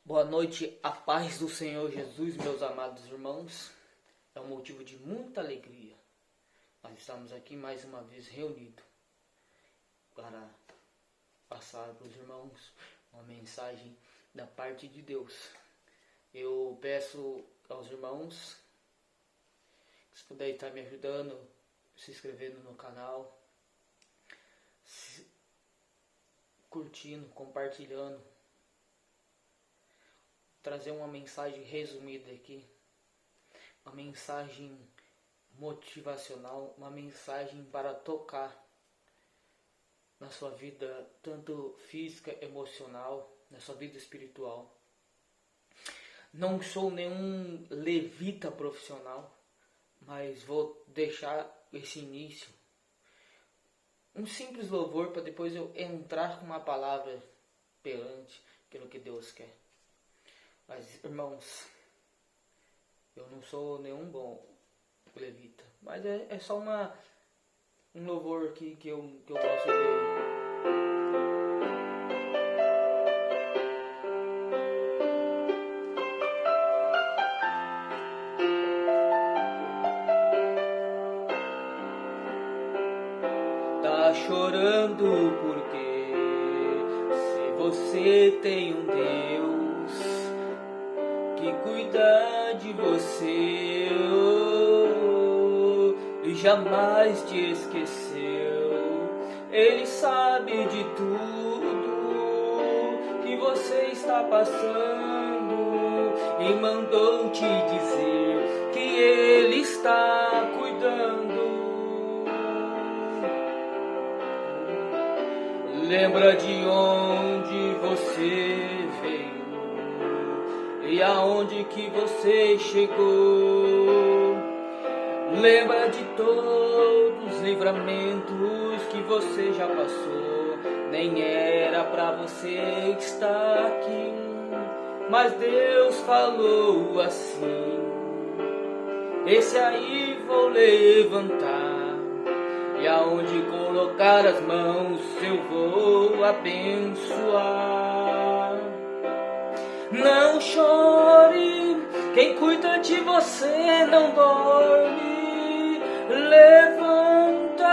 Boa noite, a paz do Senhor Jesus, meus amados irmãos. É um motivo de muita alegria. Nós estamos aqui mais uma vez reunidos para passar para os irmãos uma mensagem da parte de Deus. Eu peço aos irmãos que se puderem estar me ajudando, se inscrevendo no canal, curtindo, compartilhando, trazer uma mensagem resumida aqui, uma mensagem motivacional, uma mensagem para tocar na sua vida, tanto física, emocional, na sua vida espiritual. Não sou nenhum levita profissional, mas vou deixar esse início, um simples louvor, para depois eu entrar com uma palavra perante aquilo que Deus quer. Mas, irmãos, eu não sou nenhum bom levita, mas é só um louvor aqui que eu gosto de. Tá chorando porque se você tem um Deus que cuida de você, e jamais te esqueceu. Ele sabe de tudo que você está passando e mandou te dizer que Ele está cuidando. Lembra de onde você veio e aonde que você chegou. Lembra de todos os livramentos que você já passou. Nem era pra você estar aqui, mas Deus falou assim: esse aí vou levantar, e aonde colocar as mãos eu vou abençoar. Não chore, quem cuida de você não dorme. Levanta,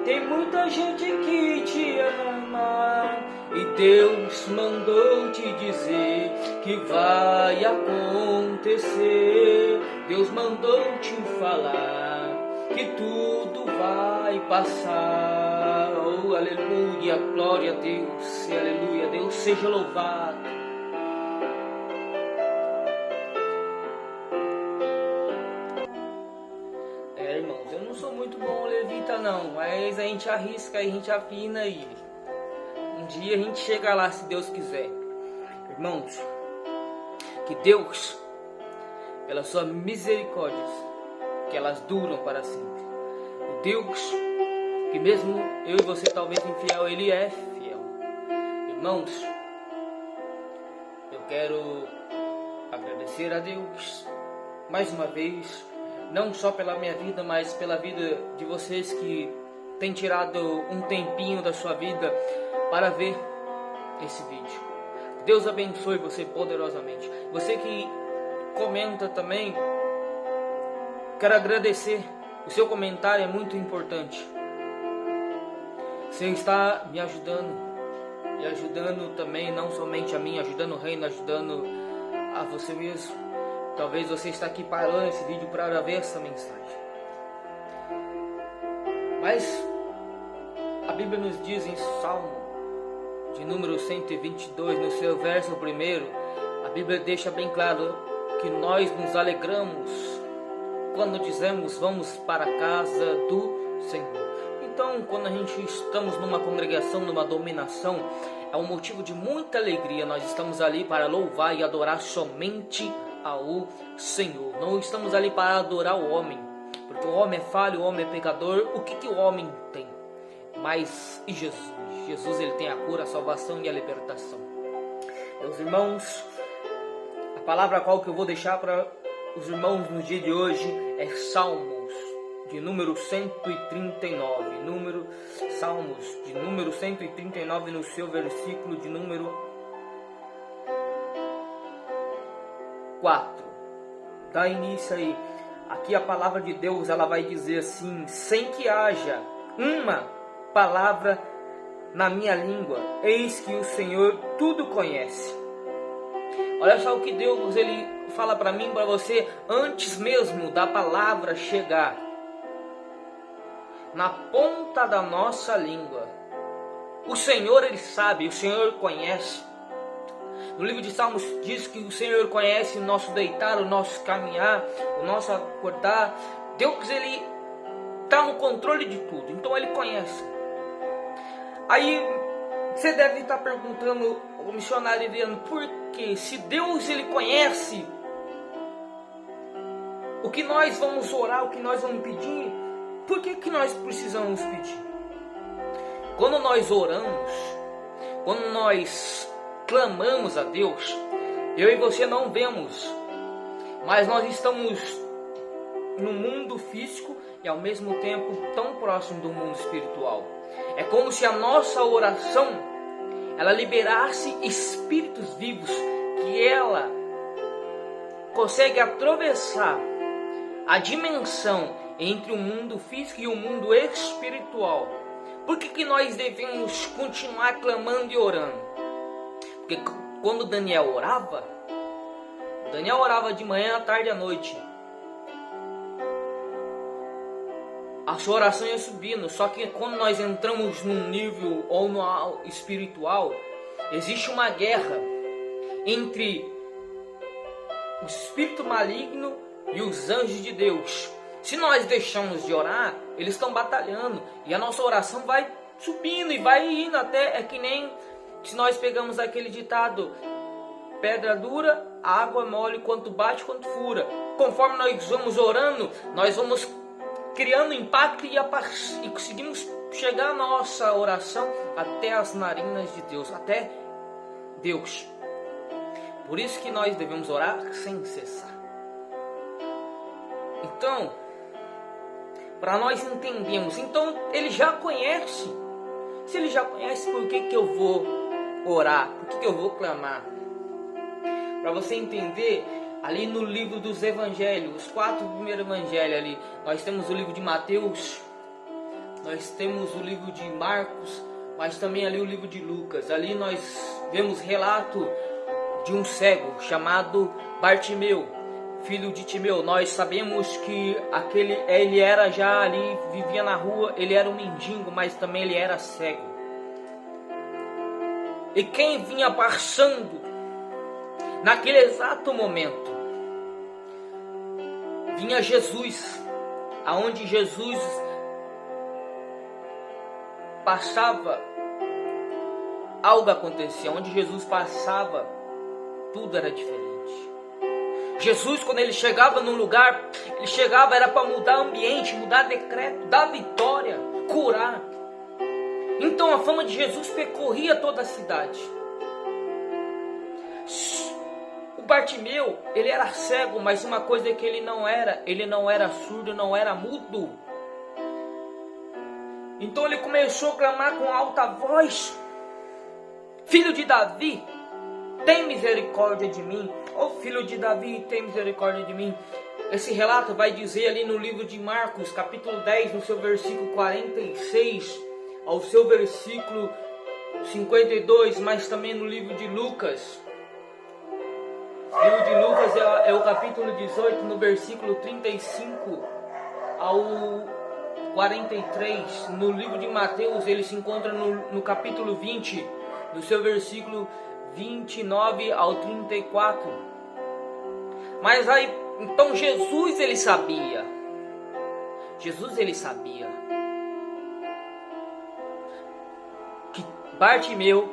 tem muita gente que te ama, e Deus mandou te dizer que vai acontecer. Deus mandou te falar que tudo vai passar. Oh, aleluia, glória a Deus, aleluia, Deus seja louvado. Irmãos, eu não sou muito bom levita não, mas a gente arrisca, a gente afina e um dia a gente chega lá, se Deus quiser. Irmãos, que Deus, pela sua misericórdia, que elas duram para sempre. O Deus que mesmo eu e você talvez infiel, Ele é fiel. Irmãos, eu quero agradecer a Deus mais uma vez, não só pela minha vida, mas pela vida de vocês que têm tirado um tempinho da sua vida para ver esse vídeo. Deus abençoe você poderosamente. Você que comenta também, quero agradecer. O seu comentário é muito importante. Você está me ajudando, e ajudando também, não somente a mim, ajudando o reino, ajudando a você mesmo. Talvez você está aqui parando esse vídeo para ver essa mensagem. Mas a Bíblia nos diz em Salmo de número 122, no seu verso 1, a Bíblia deixa bem claro que nós nos alegramos quando dizemos vamos para a casa do Senhor. Então, quando a gente estamos numa congregação, numa dominação, é um motivo de muita alegria. Nós estamos ali para louvar e adorar somente ao Senhor. Não estamos ali para adorar o homem, porque o homem é falho, o homem é pecador. O que o homem tem? Mas e Jesus? Jesus, ele tem a cura, a salvação e a libertação. Meus irmãos, a palavra qual que eu vou deixar para os irmãos no dia de hoje é Salmos de número 139. Salmos de número 139, no seu versículo de número 4. Dá início aí. Aqui a palavra de Deus, ela vai dizer assim: sem que haja uma palavra na minha língua, eis que o Senhor tudo conhece. Olha só o que Deus ele fala para mim, para você, antes mesmo da palavra chegar na ponta da nossa língua. O Senhor ele sabe, o Senhor conhece. No livro de Salmos diz que o Senhor conhece o nosso deitar, o nosso caminhar, o nosso acordar. Deus ele está no controle de tudo, então ele conhece. Aí você deve estar perguntando, o missionário Adriano, por que se Deus ele conhece o que nós vamos orar, o que nós vamos pedir, por que nós precisamos pedir? Quando nós oramos, quando nós clamamos a Deus, eu e você não vemos, mas nós estamos no mundo físico e ao mesmo tempo tão próximo do mundo espiritual. É como se a nossa oração ela liberasse espíritos vivos, que ela consegue atravessar a dimensão entre o mundo físico e o mundo espiritual. Por que nós devemos continuar clamando e orando? Porque quando Daniel orava de manhã, à tarde e à noite. A sua oração ia subindo, só que quando nós entramos num nível ou no espiritual, existe uma guerra entre o espírito maligno e os anjos de Deus. Se nós deixamos de orar, eles estão batalhando e a nossa oração vai subindo e vai indo até, é que nem se nós pegamos aquele ditado: pedra dura, água mole, quanto bate, quanto fura. Conforme nós vamos orando, nós vamos criando impacto e conseguimos chegar a nossa oração até as narinas de Deus, até Deus. Por isso que nós devemos orar sem cessar. Então, para nós entendermos, então ele já conhece. Se ele já conhece, por que eu vou orar? Por que eu vou clamar? Para você entender, ali no livro dos evangelhos, os 4 primeiros evangelhos ali, nós temos o livro de Mateus, nós temos o livro de Marcos, mas também ali o livro de Lucas. Ali nós vemos relato de um cego chamado Bartimeu, filho de Timeu. Nós sabemos que ele era já ali, vivia na rua, ele era um mendigo, mas também ele era cego. E quem vinha passando naquele exato momento, vinha Jesus, aonde Jesus passava, algo acontecia, onde Jesus passava, tudo era diferente. Jesus, quando ele chegava num lugar, ele chegava era para mudar ambiente, mudar decreto, dar vitória, curar. Então a fama de Jesus percorria toda a cidade. O Bartimeu, ele era cego, mas uma coisa que ele não era surdo, não era mudo. Então ele começou a clamar com alta voz: filho de Davi, tem misericórdia de mim. Ó filho de Davi, tem misericórdia de mim. Esse relato vai dizer ali no livro de Marcos, capítulo 10, no seu versículo 46 ao seu versículo 52, mas também no livro de Lucas. O livro de Lucas é o capítulo 18, no versículo 35 ao 43. No livro de Mateus, ele se encontra no capítulo 20, no seu versículo 29 ao 34. Mas aí, então Jesus ele sabia que Bartimeu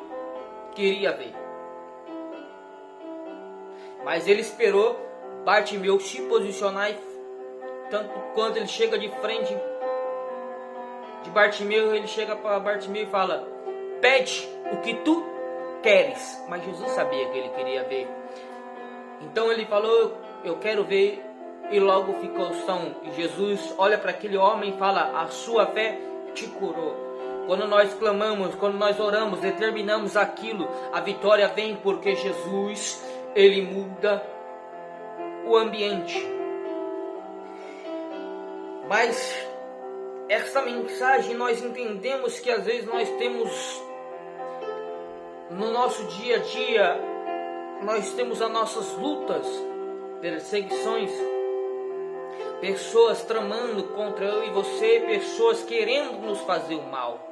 queria ver. Mas ele esperou Bartimeu se posicionar, e tanto quando ele chega de frente de Bartimeu, ele chega para Bartimeu e fala: pede o que tu queres. Mas Jesus sabia que ele queria ver. Então ele falou: eu quero ver. E logo ficou são. E Jesus olha para aquele homem e fala: a sua fé te curou. Quando nós clamamos, quando nós oramos, determinamos aquilo, a vitória vem, porque Jesus, ele muda o ambiente. Mas essa mensagem nós entendemos que às vezes nós temos no nosso dia a dia, nós temos as nossas lutas, perseguições, pessoas tramando contra eu e você, pessoas querendo nos fazer o mal.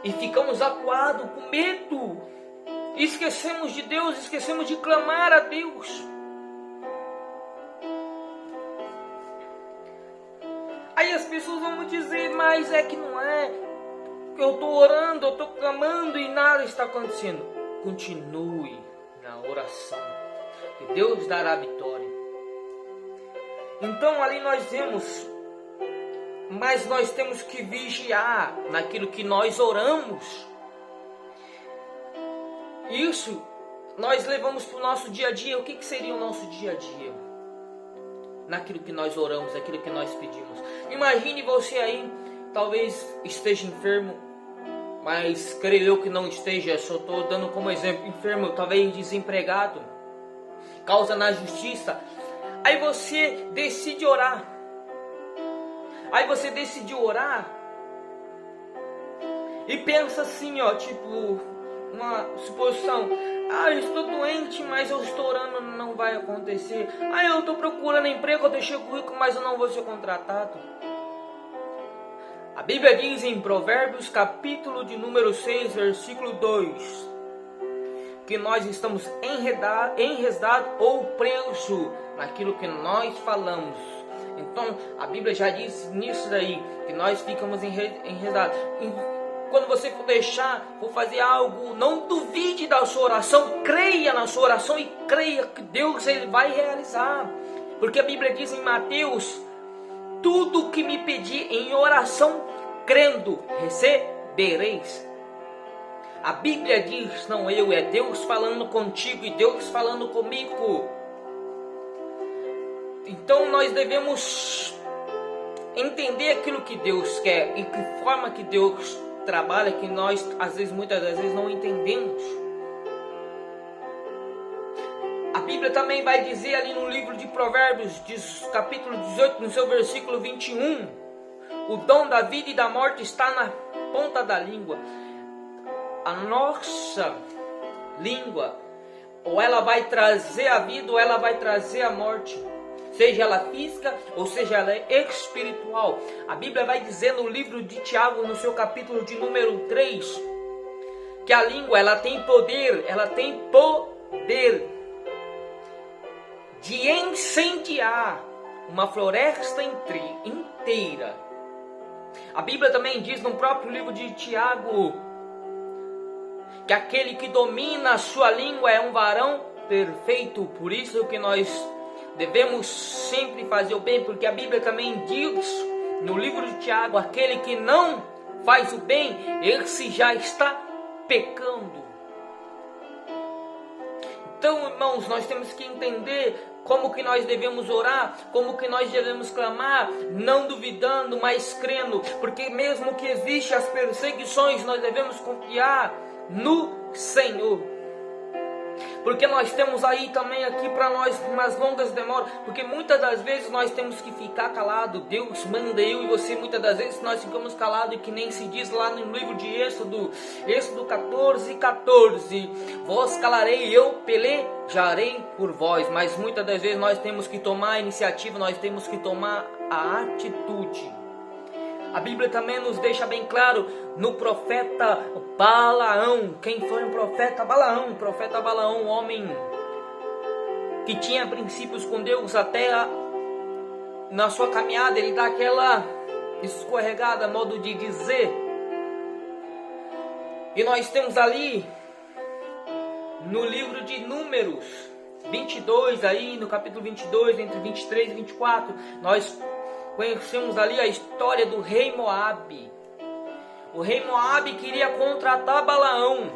E ficamos acuados com medo. Esquecemos de Deus, esquecemos de clamar a Deus. Aí as pessoas vão dizer, mas é que não é. Eu estou orando, eu estou clamando e nada está acontecendo. Continue na oração, que Deus dará a vitória. Então ali nós vemos, mas nós temos que vigiar naquilo que nós oramos. Isso nós levamos para o nosso dia a dia. O que seria o nosso dia a dia? Naquilo que nós oramos, naquilo que nós pedimos. Imagine você aí, talvez esteja enfermo, mas creio eu que não esteja, só estou dando como exemplo, enfermo, talvez desempregado, causa na justiça. Aí você decide orar. Aí você decidiu orar e pensa assim, ó, tipo, uma suposição: ah, eu estou doente, mas eu estou orando, não vai acontecer. Ah, eu estou procurando emprego, eu deixei o currículo, mas eu não vou ser contratado. A Bíblia diz em Provérbios, capítulo de número 6, versículo 2, que nós estamos enredados ou presos naquilo que nós falamos. Então, a Bíblia já diz nisso daí, que nós ficamos enredados. Quando você for fazer algo, não duvide da sua oração, creia na sua oração e creia que Deus ele vai realizar. Porque a Bíblia diz em Mateus: tudo que me pedir em oração, crendo, recebereis. A Bíblia diz, não eu, é Deus falando contigo e Deus falando comigo. Então nós devemos entender aquilo que Deus quer e que forma que Deus trabalha, que nós muitas das vezes não entendemos. A Bíblia também vai dizer ali no livro de Provérbios, capítulo 18, no seu versículo 21, o dom da vida e da morte está na ponta da língua. A nossa língua, ou ela vai trazer a vida, ou ela vai trazer a morte, seja ela física ou seja ela espiritual. A Bíblia vai dizer no livro de Tiago, no seu capítulo de número 3, que a língua ela tem poder de incendiar uma floresta inteira. A Bíblia também diz no próprio livro de Tiago que aquele que domina a sua língua é um varão perfeito. Por isso que nós devemos sempre fazer o bem, porque a Bíblia também diz no livro de Tiago: aquele que não faz o bem, esse já está pecando. Então, irmãos, nós temos que entender como que nós devemos orar, como que nós devemos clamar, não duvidando, mas crendo, porque mesmo que existam as perseguições, nós devemos confiar no Senhor. Porque nós temos aí também aqui para nós umas longas demoras, porque muitas das vezes nós temos que ficar calado. Deus manda eu e você, muitas das vezes nós ficamos calados, e que nem se diz lá no livro de Êxodo 14:14, vós calarei, eu pelejarei por vós. Mas muitas das vezes nós temos que tomar a iniciativa, nós temos que tomar a atitude. A Bíblia também nos deixa bem claro no profeta Balaão. Quem foi o profeta Balaão? O profeta Balaão, um homem que tinha princípios com Deus, até na sua caminhada ele dá aquela escorregada, modo de dizer. E nós temos ali no livro de Números 22, aí no capítulo 22, entre 23 e 24, nós conhecemos ali a história do rei Moabe. O rei Moabe queria contratar Balaão.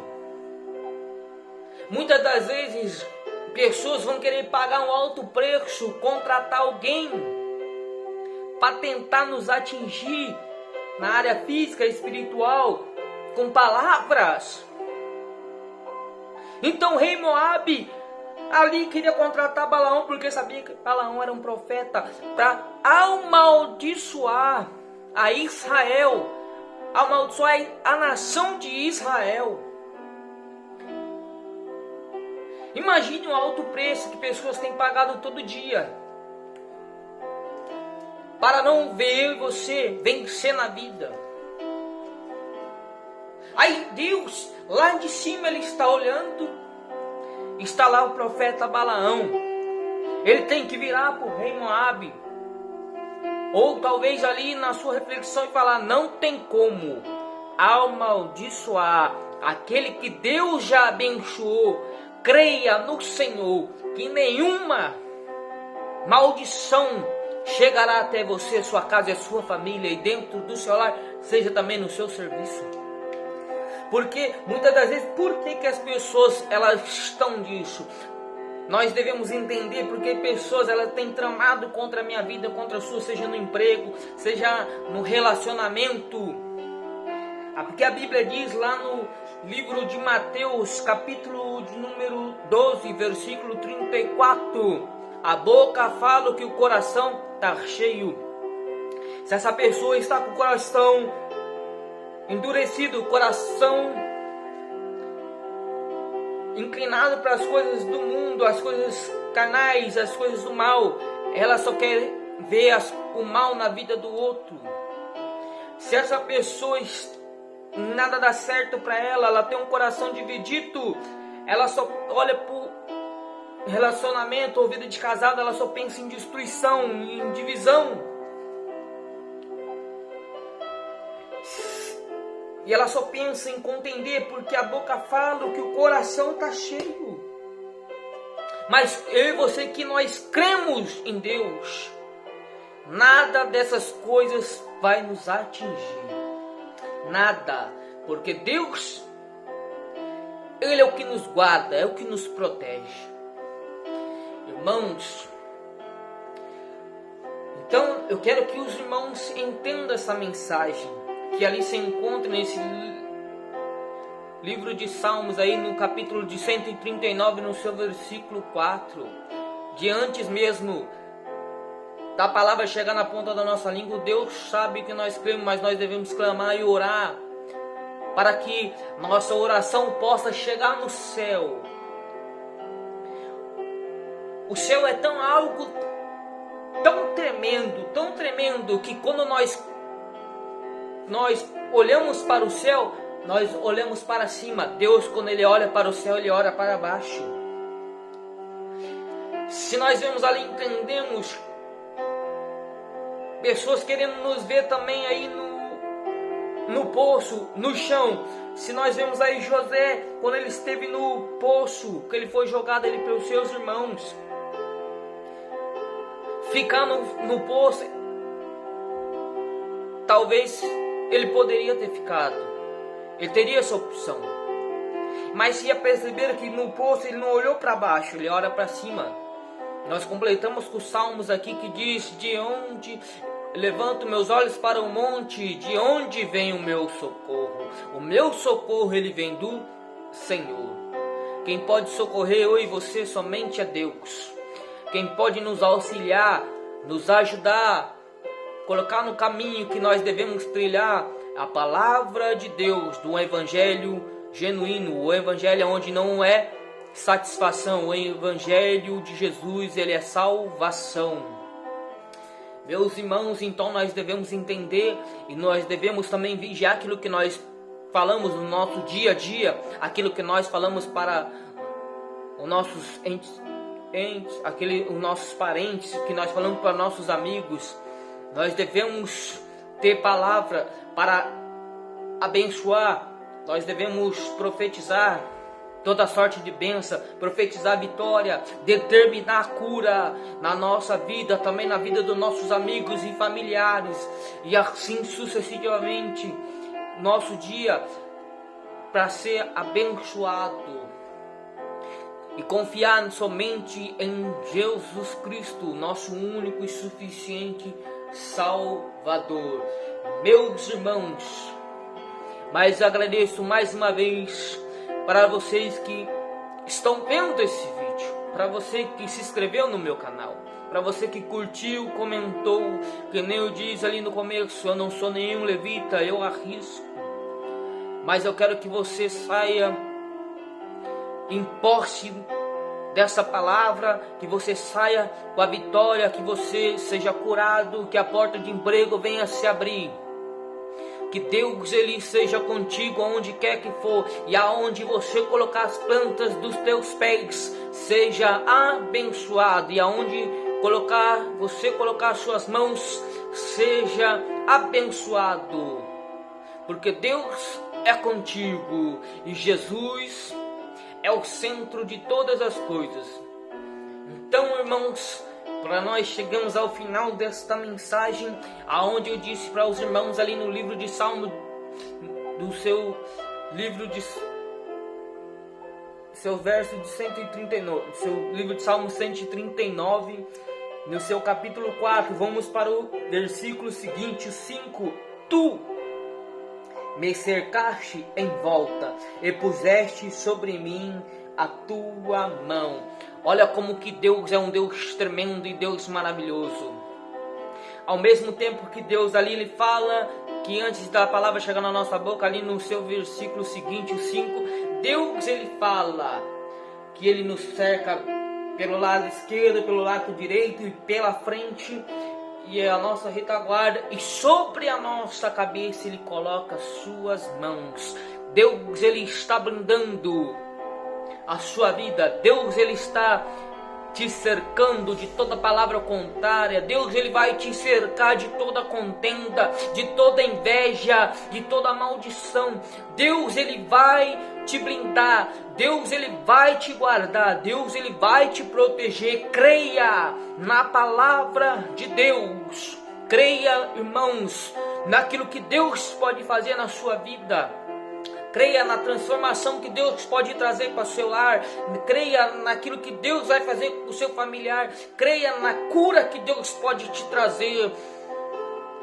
Muitas das vezes, pessoas vão querer pagar um alto preço, contratar alguém para tentar nos atingir na área física e espiritual, com palavras. Então o rei Moabe ali queria contratar Balaão, porque sabia que Balaão era um profeta, para amaldiçoar a Israel, amaldiçoar a nação de Israel. Imagine o alto preço que pessoas têm pagado todo dia para não ver eu e você vencer na vida. Aí Deus, lá de cima, Ele está olhando, está lá o profeta Balaão. Ele tem que virar para o rei Moabe, ou talvez ali na sua reflexão e falar: não tem como amaldiçoar aquele que Deus já abençoou. Creia no Senhor, que nenhuma maldição chegará até você, sua casa e a sua família, e dentro do seu lar, seja também no seu serviço. Porque muitas das vezes, por que as pessoas elas estão disso? Nós devemos entender porque pessoas elas têm tramado contra a minha vida, contra a sua, seja no emprego, seja no relacionamento. Porque a Bíblia diz lá no livro de Mateus, capítulo de número 12, versículo 34, a boca fala o que o coração está cheio. Se essa pessoa está com o coração endurecido, o coração inclinado para as coisas do mundo, as coisas carnais, as coisas do mal, ela só quer ver o mal na vida do outro. Se essa pessoa nada dá certo para ela, ela tem um coração dividido, ela só olha para o relacionamento ou vida de casado, ela só pensa em destruição, em divisão. E ela só pensa em contender, porque a boca fala o que o coração está cheio. Mas eu e você que nós cremos em Deus, nada dessas coisas vai nos atingir. Nada. Porque Deus, Ele é o que nos guarda, é o que nos protege. Irmãos, então eu quero que os irmãos entendam essa mensagem, que ali se encontra nesse livro de Salmos, aí no capítulo de 139, no seu versículo 4. De antes mesmo da palavra chegar na ponta da nossa língua, Deus sabe que nós cremos, mas nós devemos clamar e orar, para que nossa oração possa chegar no céu. O céu é algo tão tremendo, que quando nós olhamos para o céu, nós olhamos para cima. Deus, quando Ele olha para o céu, Ele olha para baixo. Se nós vemos ali, entendemos pessoas querendo nos ver também aí no poço, no chão. Se nós vemos aí José, quando ele esteve no poço, que ele foi jogado ali pelos seus irmãos, ficar no poço, talvez ele poderia ter ficado, ele teria essa opção, mas se ia perceber que no poço ele não olhou para baixo, ele olha para cima. Nós completamos com os salmos aqui que diz: de onde levanto meus olhos para o monte, de onde vem o meu socorro? O meu socorro, ele vem do Senhor. Quem pode socorrer eu e você somente é Deus. Quem pode nos auxiliar, nos ajudar, colocar no caminho que nós devemos trilhar, a palavra de Deus, do evangelho genuíno, o evangelho onde não é satisfação, o evangelho de Jesus, ele é salvação. Meus irmãos, então nós devemos entender e nós devemos também vigiar aquilo que nós falamos no nosso dia a dia, aquilo que nós falamos para os nossos entes, os nossos parentes, que nós falamos para nossos amigos. Nós devemos ter palavra para abençoar, nós devemos profetizar toda sorte de bênção, profetizar vitória, determinar cura na nossa vida, também na vida dos nossos amigos e familiares, e assim sucessivamente, nosso dia para ser abençoado. E confiar somente em Jesus Cristo, nosso único e suficiente Salvador. Meus irmãos, mas agradeço mais uma vez para vocês que estão vendo esse vídeo. para você que se inscreveu no meu canal, para você que curtiu, comentou, que nem eu disse ali no começo, eu não sou nenhum levita, eu arrisco. Mas eu quero que você saia em posse dessa palavra, que você saia com a vitória, que você seja curado, que a porta de emprego venha se abrir. Que Deus ele seja contigo aonde quer que for, e aonde você colocar as plantas dos teus pés, seja abençoado, e aonde você colocar as suas mãos, seja abençoado, porque Deus é contigo e Jesus é o centro de todas as coisas. Então, irmãos, para nós chegamos ao final desta mensagem, aonde eu disse para os irmãos ali no livro de Salmo, do seu livro de seu verso de 139, seu livro de Salmo 139, no seu capítulo 4, vamos para o versículo seguinte, o 5. Tu me cercaste em volta e puseste sobre mim a tua mão. Olha como que Deus é um Deus tremendo e Deus maravilhoso. Ao mesmo tempo que Deus ali ele fala que antes da palavra chegar na nossa boca, ali no seu versículo seguinte, o 5, Deus ele fala que ele nos cerca pelo lado esquerdo, pelo lado direito e pela frente, e é a nossa retaguarda, e sobre a nossa cabeça ele coloca suas mãos. Deus ele está blindando a sua vida. Deus ele está te cercando de toda palavra contrária. Deus ele vai te cercar de toda contenda, de toda inveja, de toda maldição. Deus ele vai te blindar. Deus ele vai te guardar. Deus ele vai te proteger. Creia na palavra de Deus. Creia, irmãos, naquilo que Deus pode fazer na sua vida. Creia na transformação que Deus pode trazer para o seu lar. Creia naquilo que Deus vai fazer com o seu familiar. Creia na cura que Deus pode te trazer.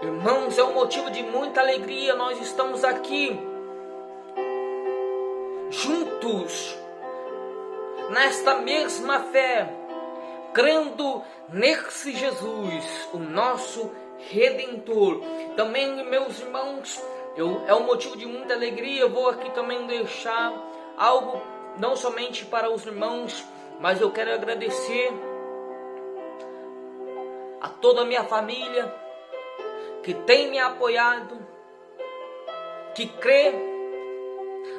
Irmãos, é um motivo de muita alegria. Nós estamos aqui juntos nesta mesma fé, crendo nesse Jesus, o nosso Redentor. Também, meus irmãos, é um motivo de muita alegria. Eu vou aqui também deixar algo não somente para os irmãos, mas eu quero agradecer a toda a minha família que tem me apoiado, que crê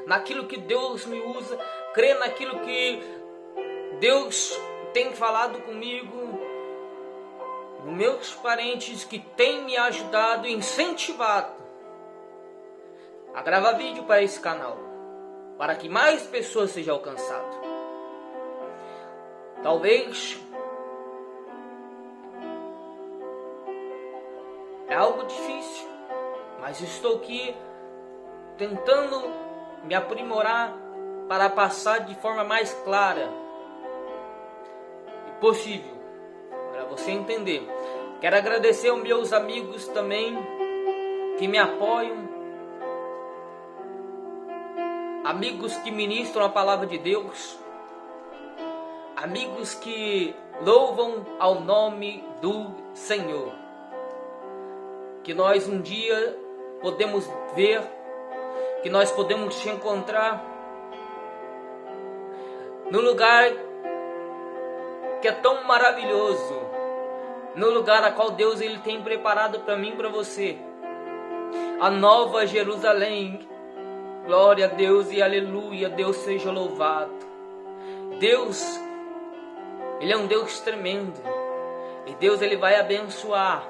naquilo que Deus me usa, crê naquilo que Deus tem falado comigo, meus parentes que têm me ajudado e incentivado a gravar vídeo para esse canal, para que mais pessoas sejam alcançadas. Talvez é algo difícil, mas estou aqui tentando me aprimorar para passar de forma mais clara e possível, para você entender. Quero agradecer aos meus amigos também que me apoiam, amigos que ministram a palavra de Deus, amigos que louvam ao nome do Senhor. Que nós um dia podemos ver, que nós podemos te encontrar no lugar que é tão maravilhoso, no lugar a qual Deus ele tem preparado para mim e para você, a Nova Jerusalém. Glória a Deus e aleluia, Deus seja louvado. Deus, ele é um Deus tremendo, e Deus ele vai abençoar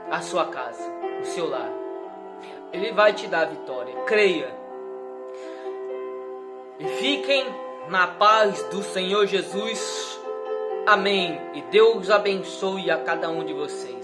a sua casa, o seu lar. Ele vai te dar a vitória, creia. E fiquem na paz do Senhor Jesus. Amém. E Deus abençoe a cada um de vocês.